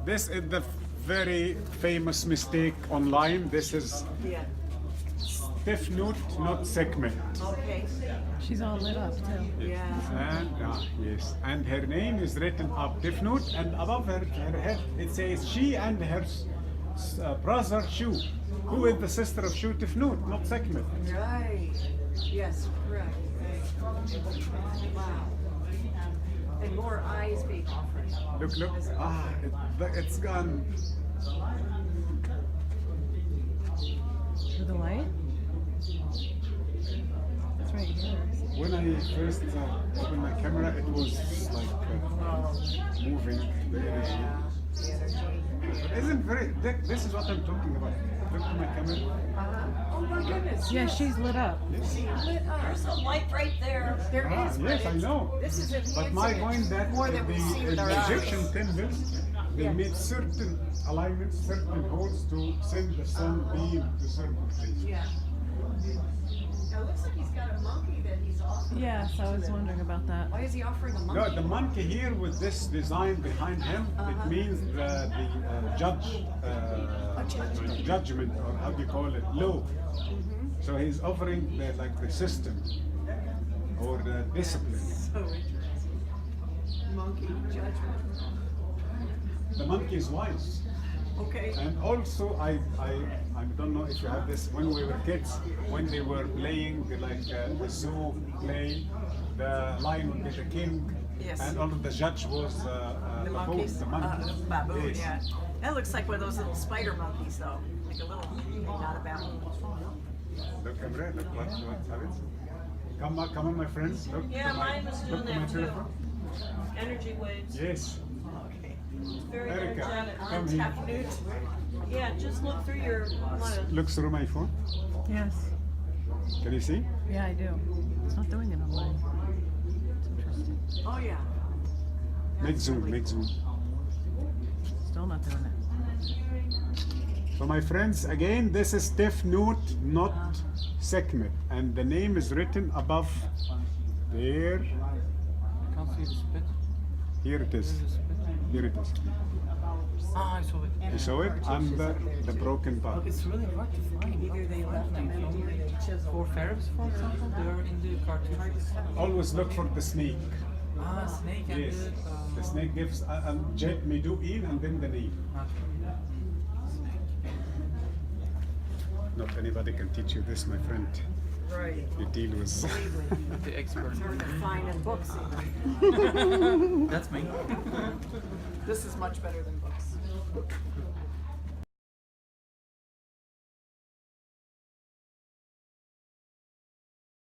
This is the very famous mistake online. This is Yeah. Tefnut, not Sekhmet. Okay. She's all lit up too. Yeah. And yes, and her name is written up Tefnut, and above her head it says she and her brother Shu, who is the sister of Shu Tefnut, not Sekhmet. Right. Yes, correct. Wow. And more eyes being offered. Look, it's gone. With the light? It's right here. When I first opened my camera, it was like moving the energy. The energy. It isn't very. This is what I'm talking about. Look to my camera. Oh my goodness. Yeah, she's lit up. She lit up. There's a light right there. There is. Yes, I know. This is But my point that more than we see in with our the eyes. Egyptian temples, they Yeah. made certain alignments, certain holes to send the sun beam to certain places. Yeah. Now it looks like he's got a monkey that he's offering. Yes, I was wondering about that. Why is he offering a monkey? No, the monkey here with this design behind him, it means the judgment, or how do you call it, law. So he's offering the system or the discipline. So interesting. Monkey judgment. The monkey is wise. Okay. And also, I don't know if you have this. When we were kids, when they were playing the zoo play, the lion would be the king, Yes. and all of the judge was The baboon, monkeys? the monkey. Baboon, Yes. yeah. That looks like one of those little spider monkeys, though. Like a little, not a baboon. Look, Amre, look what have it. Come on, my friends. Look. Yeah, to my, mine was look doing to my that too. telephone. Energy waves. Yes. Okay. Very Erica, energetic. come here. Tefnut. Yeah, just look through your one. Look through my phone. Yes. Can you see? Yeah, I do. It's not doing it on mine. It's interesting. Oh, yeah. Make zoom, make zoom. Still not doing it. So my friends, again, this is Tefnut, not Sekhmet, and the name is written above there. Can't see the spit. Here it is. Here it is. Ah, I saw it. You saw it under the broken part. It's really hard to find. Either they left them For ferrets, for example, they're in the cartridges. Always look for the snake. Ah, snake and Yes. The snake gives jet meduin and then the name. Not anybody can teach you this, my friend. Right. You deal with. The expert. It's hard to find in books, even. That's me. This is much better than books.